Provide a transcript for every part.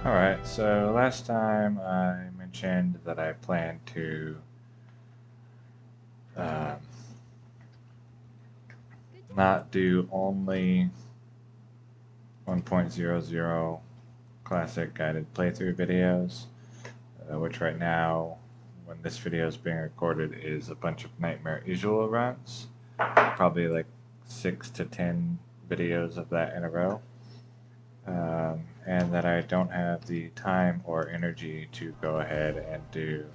Alright, so last time I mentioned that I plan to um, not do only 1.00 classic guided playthrough videos, which right now, when this video is being recorded, is a bunch of Nightmare Usual runs, probably like 6 to 10 videos of that in a row. And that I don't have the time or energy to go ahead and do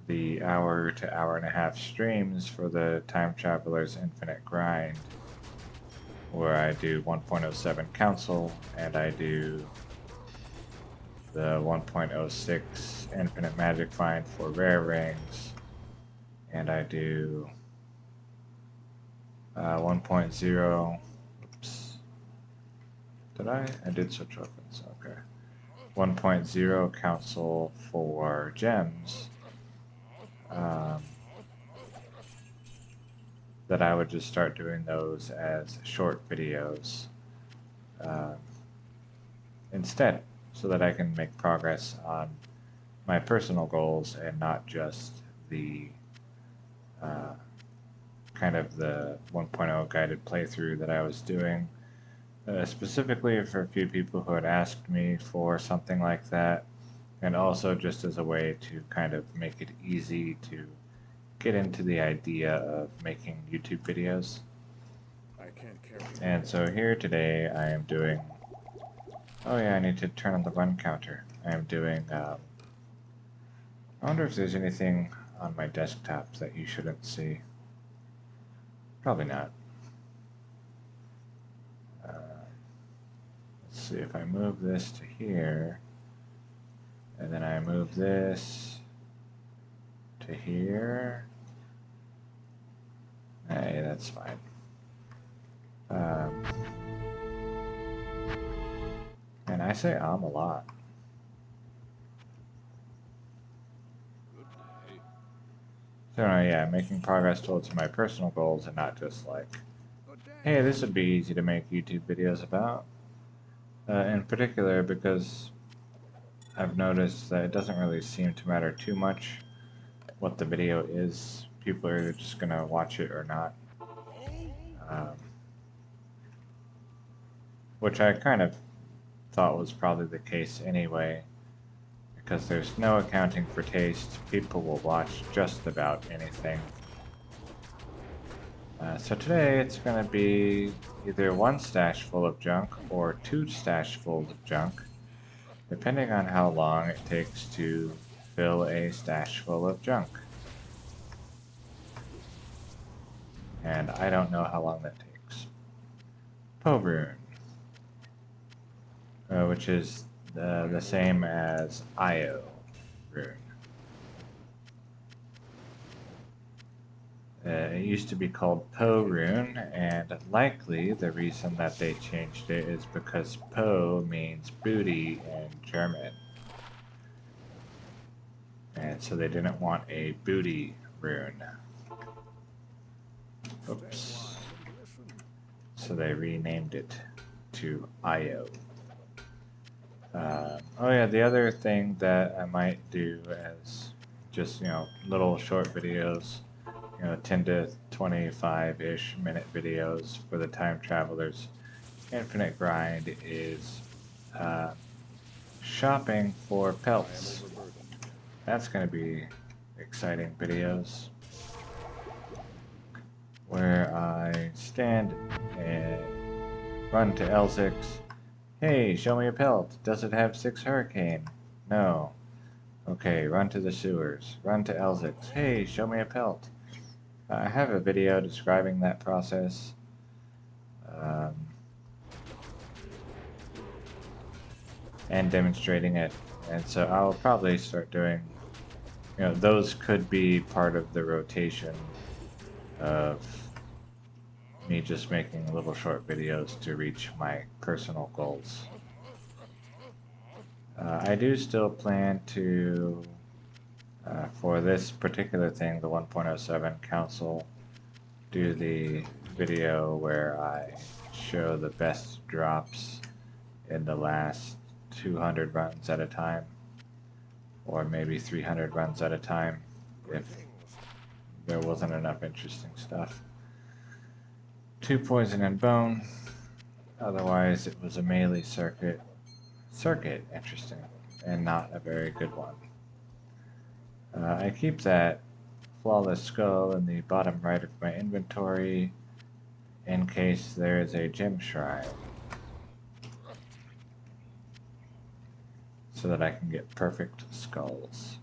the hour to hour and a half streams for the Time Traveler's Infinite Grind, where I do 1.07 Council and I do the 1.06 Infinite Magic Find for rare rings, and I do 1.0. Oops. Did I? I did switch weapons. Okay. 1.0 Council for gems. That I would just start doing those as short videos instead, so that I can make progress on my personal goals and not just the kind of the 1.0 guided playthrough that I was doing, specifically for a few people who had asked me for something like that, and also just as a way to kind of make it easy to get into the idea of making YouTube videos. And so here today I am doing, oh yeah, I need to turn on the run counter. I am doing, I wonder if there's anything on my desktop that you shouldn't see. Probably not. Let's see if I move this to here, and then I move this to here. Hey, that's fine. And I say a lot. So yeah, making progress towards my personal goals and not just like, hey, this would be easy to make YouTube videos about. In particular because I've noticed that it doesn't really seem to matter too much what the video is. People are either just gonna watch it or not. Which I kind of thought was probably the case anyway, because there's no accounting for taste. People will watch just about anything. So today it's going to be either one stash full of junk or two stash fulls of junk, depending on how long it takes to fill a stash full of junk. And I don't know how long that takes. Poe Rune, which is the same as Io Rune. It used to be called Poe Rune, and likely the reason that they changed it is because Poe means booty in German. And so they didn't want a booty rune. Oops. So they renamed it to Io. Oh yeah, the other thing that I might do as just, little short videos, 10 to 25-ish minute videos for the Time Traveler's Infinite Grind is shopping for pelts. That's going to be exciting videos where I stand and run to L6. Hey, show me a pelt. Does it have 6 hurricane? No. Okay, run to the sewers. Run to L6. Hey, show me a pelt. I have a video describing that process. And demonstrating it. And so I'll probably start doing, those could be part of the rotation of me just making little short videos to reach my personal goals. I do still plan to, for this particular thing, the 1.07 Council, do the video where I show the best drops in the last 200 runs at a time, or maybe 300 runs at a time if there wasn't enough interesting stuff. 2 poison and bone. Otherwise, it was a melee circuit. Interesting, and not a very good one. I keep that flawless skull in the bottom right of my inventory in case there is a gem shrine, so that I can get perfect skulls.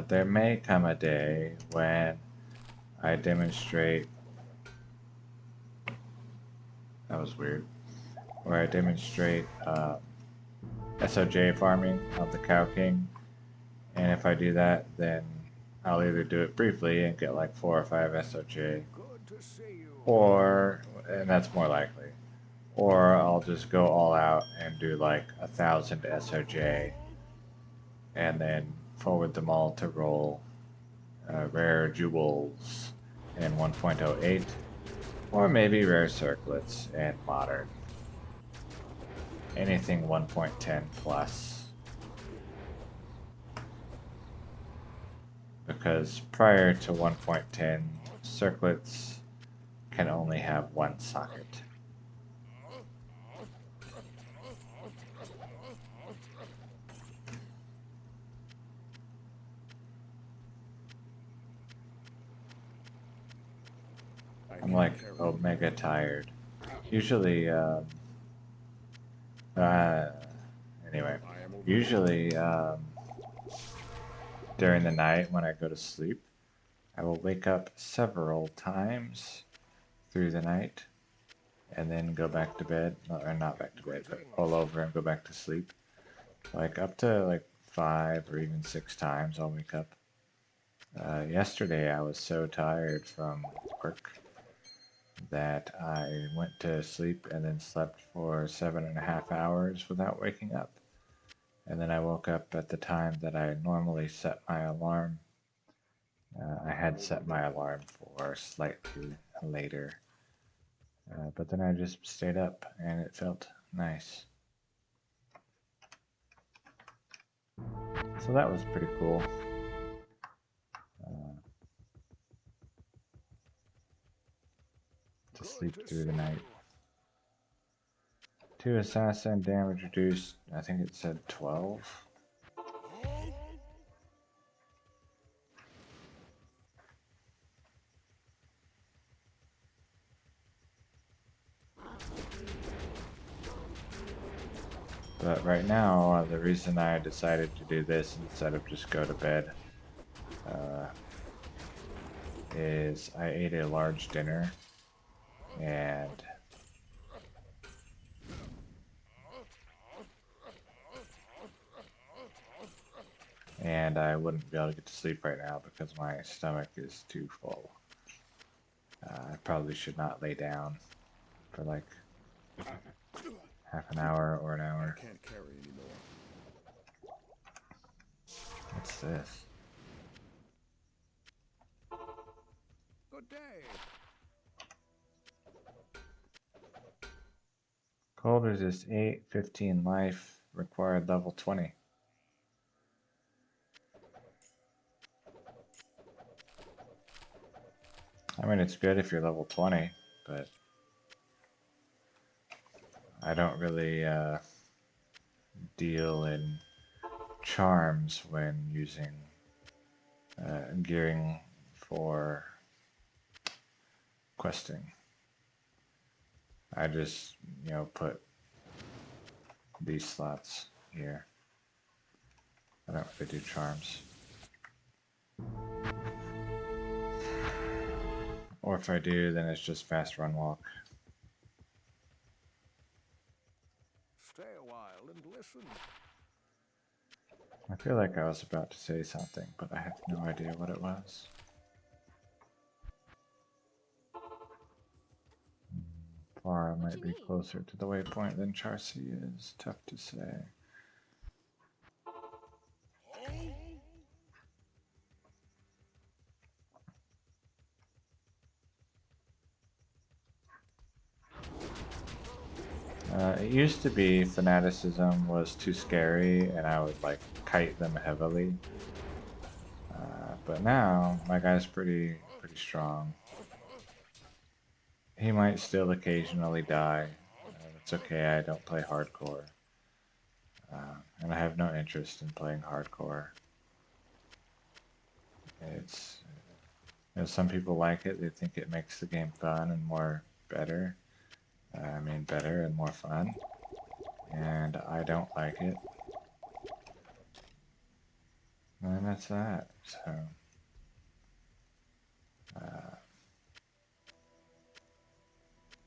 There may come a day when I demonstrate, that was weird, where I demonstrate SOJ farming of the Cow King, and if I do that, then I'll either do it briefly and get like 4 or 5 SOJ, or, and that's more likely, or I'll just go all out and do like 1,000 SOJ and then forward them all to roll rare jewels in 1.08, or maybe rare circlets in modern. Anything 1.10 plus. Because prior to 1.10, circlets can only have one socket. I'm like omega tired. Usually, anyway, usually during the night when I go to sleep, I will wake up several times through the night and then go back to bed, or not back to bed, but roll over and go back to sleep. Like up to like 5 or even 6 times I'll wake up. Yesterday I was so tired from work that I went to sleep and then slept for 7.5 hours without waking up. And then I woke up at the time that I normally set my alarm. I had set my alarm for slightly later, but then I just stayed up and it felt nice. So that was pretty cool. To sleep through the night. 2 assassin damage reduced, I think it said 12. But right now, the reason I decided to do this instead of just go to bed is I ate a large dinner and I wouldn't be able to get to sleep right now because my stomach is too full. I probably should not lay down for like half an hour or an hour. I can't carry anymore. What's this? Good day. Cold resist 8, 15 life, required level 20. I mean, it's good if you're level 20, but I don't really deal in charms when using gearing for questing. I just, put these slots here. I don't really do charms. Or if I do, then it's just fast run walk. Stay a while and listen. I feel like I was about to say something, but I have no idea what it was. Farah might be closer to the waypoint than Charcy is. Tough to say. It used to be fanaticism was too scary and I would like kite them heavily. But now my guy's pretty strong. He might still occasionally die. It's okay, I don't play hardcore. And I have no interest in playing hardcore. It's, some people like it, they think it makes the game fun and more better. Better and more fun. And I don't like it. And that's that. So,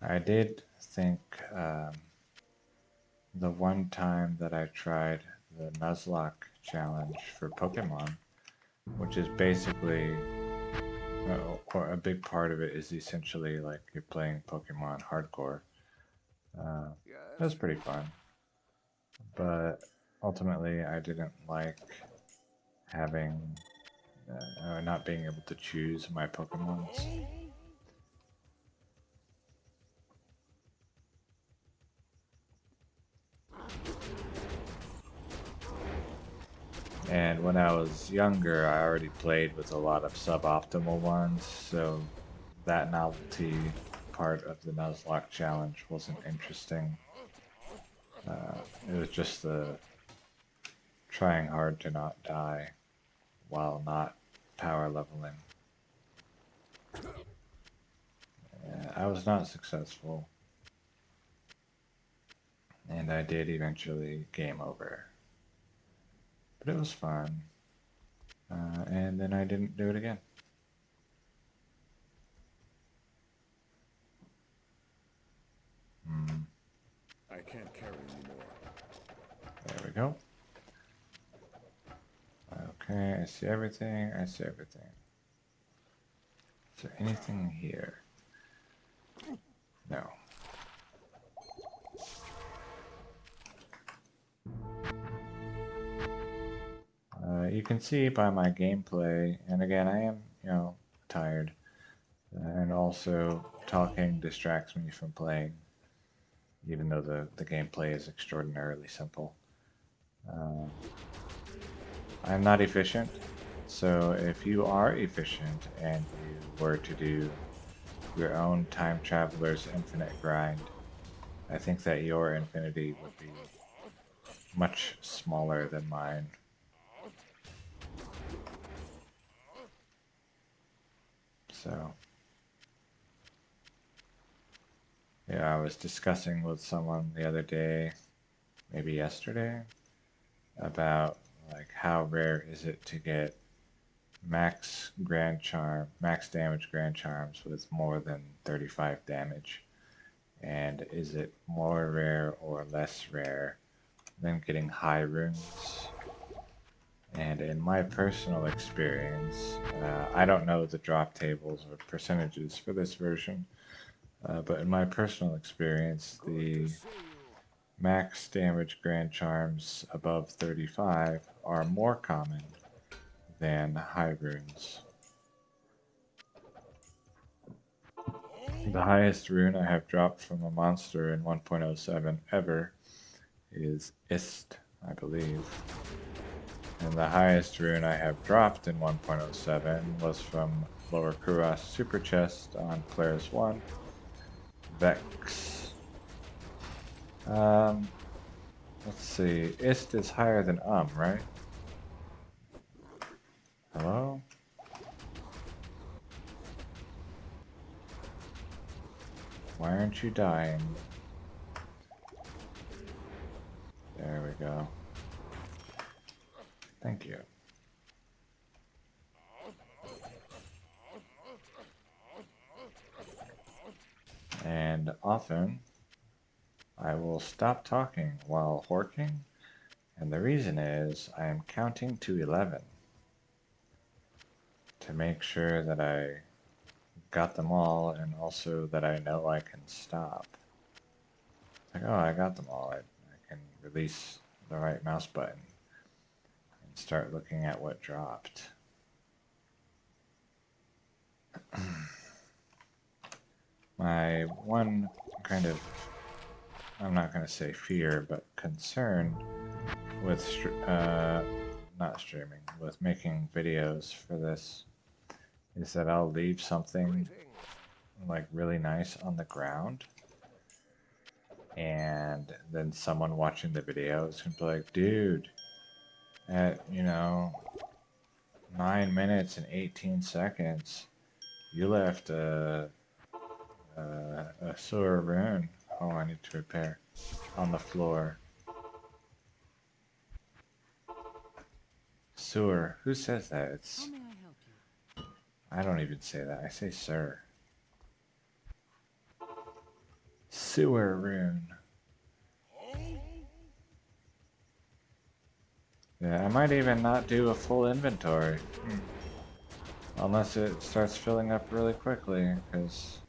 I did think the one time that I tried the Nuzlocke challenge for Pokemon, which is basically, or a big part of it is essentially like you're playing Pokemon hardcore. That was Yes? pretty fun, but ultimately I didn't like having, not being able to choose my Pokemons. And when I was younger, I already played with a lot of suboptimal ones, so that novelty part of the Nuzlocke challenge wasn't interesting. It was just the trying hard to not die while not power leveling. I was not successful, and I did eventually game over. But it was fun, and then I didn't do it again. I can't carry anymore. There we go. Okay, I see everything, I see everything. Is there anything here? No. You can see by my gameplay, and again, I am, tired, and also talking distracts me from playing, even though the gameplay is extraordinarily simple. I'm not efficient, so if you are efficient and you were to do your own Time Traveler's Infinite grind, I think that your infinity would be much smaller than mine. So, yeah, I was discussing with someone the other day, maybe yesterday, about like how rare is it to get max damage grand charms with more than 35 damage, and is it more rare or less rare than getting high runes? And in my personal experience, I don't know the drop tables or percentages for this version, but in my personal experience, the max damage grand charms above 35 are more common than high runes. The highest rune I have dropped from a monster in 1.07 ever is Ist, I believe. And the highest rune I have dropped in 1.07 was from Lower Kuras Super Chest on Players 1, Vex. Let's see, Ist is higher than right? Hello? Why aren't you dying? There we go. Thank you. And often, I will stop talking while horking, and the reason is I am counting to 11 to make sure that I got them all, and also that I know I can stop. Like, oh, I got them all. I can release the right mouse button and start looking at what dropped. My one kind of I'm not going to say fear, but concern with not streaming, with making videos for this is that I'll leave something Greetings. like really nice on the ground, and then someone watching the video is gonna be like, dude, at 9 minutes and 18 seconds, you left a sewer rune. Oh, I need to repair on the floor. Sewer. Who says that? How may I help you? I don't even say that. I say sir. Sewer rune. Yeah, I might even not do a full inventory. Unless it starts filling up really quickly, because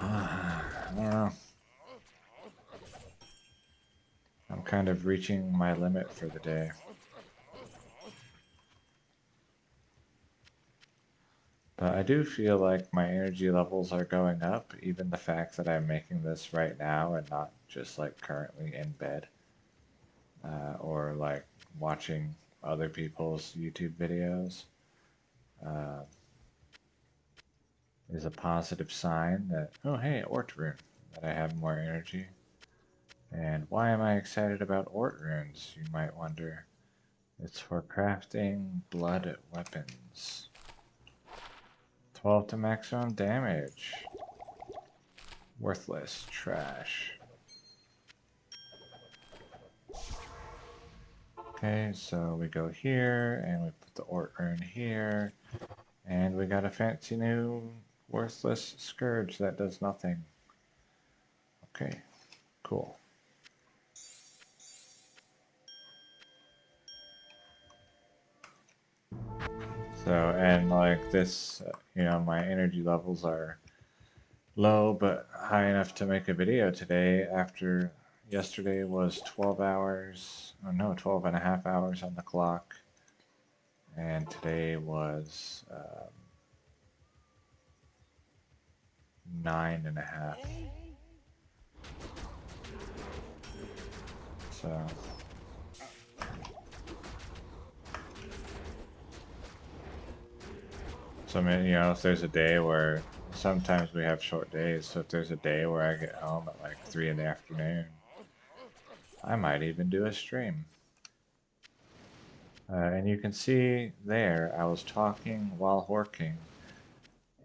I don't know. I'm kind of reaching my limit for the day. But I do feel like my energy levels are going up, even the fact that I'm making this right now and not just like currently in bed or like watching other people's YouTube videos is a positive sign that, oh hey, Ort rune, that I have more energy. And why am I excited about Ort runes, you might wonder. It's for crafting blood weapons. 12 to maximum damage. Worthless trash. Okay, so we go here, and we put the Ort rune here, and we got a fancy new worthless scourge that does nothing. Okay, cool. So, and like this, my energy levels are low but high enough to make a video today after yesterday was 12 hours, oh no, 12 and a half hours on the clock. And today was 9.5. So I mean, if there's a day where sometimes we have short days, so if there's a day where I get home at like 3 in the afternoon, I might even do a stream. And you can see there, I was talking while horking,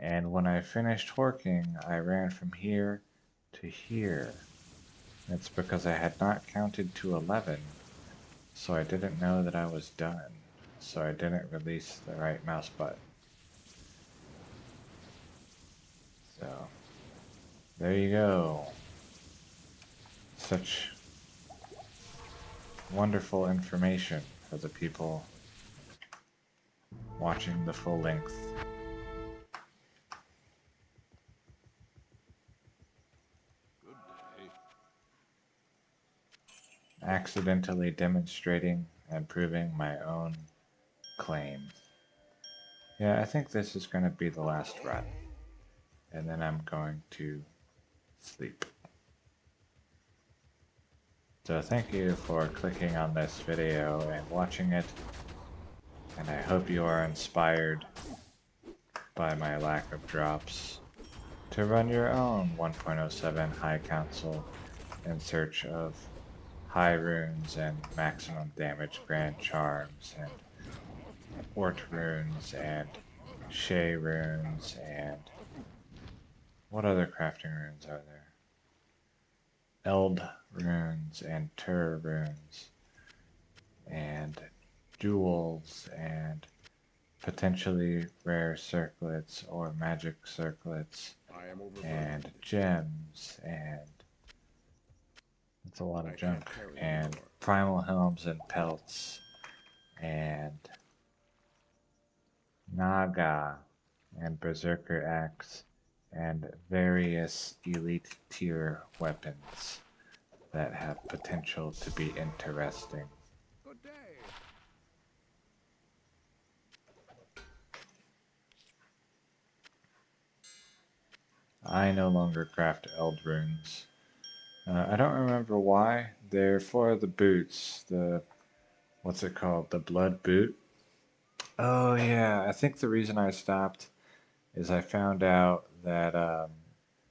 and when I finished horking, I ran from here to here. It's because I had not counted to 11, so I didn't know that I was done, so I didn't release the right mouse button. So, there you go. Such wonderful information for the people watching the full length. Good day. Accidentally demonstrating and proving my own claim. Yeah, I think this is going to be the last run. And then I'm going to sleep. So thank you for clicking on this video and watching it. And I hope you are inspired by my lack of drops to run your own 1.07 High Council in search of high runes and maximum damage grand charms and Ort runes and Shay runes and what other crafting runes are there? Eld runes and Tur runes and jewels and potentially rare circlets or magic circlets I am overburdened. and gems and it's a lot I of can't junk carry and more. primal helms and pelts and Naga and Berserker Axe and various elite tier weapons that have potential to be interesting. Good day. I no longer craft Eld runes. I don't remember why. They're for the boots. What's it called? The blood boot? Oh, yeah. I think the reason I stopped is I found out that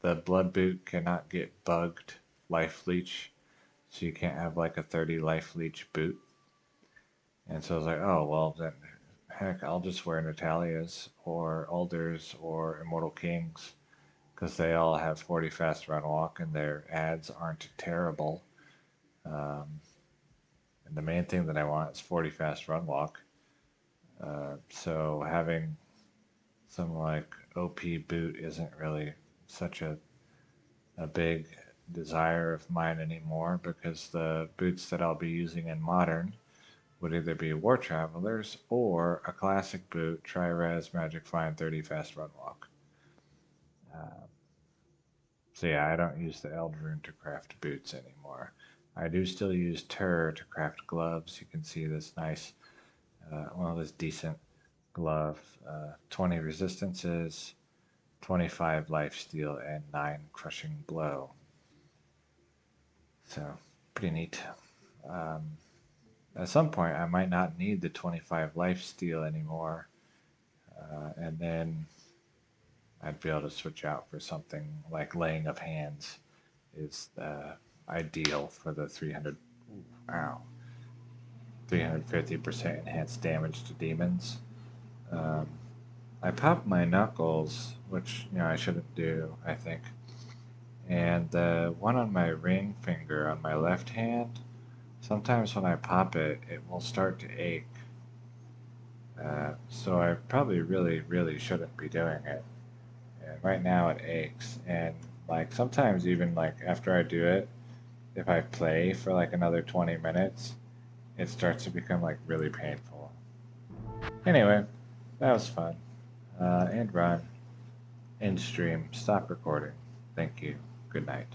the blood boot cannot get bugged life leech. So you can't have like a 30 life leech boot. And so I was like, oh, well, then heck, I'll just wear Natalia's or Alders or Immortal Kings because they all have 40 fast run walk and their ads aren't terrible. Um, and the main thing that I want is 40 fast run walk. So having some like OP boot isn't really such a big desire of mine anymore because the boots that I'll be using in modern would either be War Travelers or a classic boot, Tri-Res Magic Find 30 Fast Run Walk. Uh, so yeah, I don't use the Eldrune to craft boots anymore. I do still use Tur to craft gloves. You can see this nice, this decent glove. 20 resistances, 25 lifesteal, and 9 crushing blow. So, pretty neat. Um, at some point, I might not need the 25 lifesteal anymore. And then I'd be able to switch out for something like Laying of Hands is ideal for the 350% enhanced damage to demons. Um, I popped my knuckles, which I shouldn't do, I think. And the one on my ring finger on my left hand, sometimes when I pop it, it will start to ache. So I probably really, really shouldn't be doing it. And right now it aches, and like sometimes even like after I do it, if I play for like another 20 minutes, it starts to become like really painful. Anyway, that was fun. End run, end stream, stop recording. Thank you. Good night.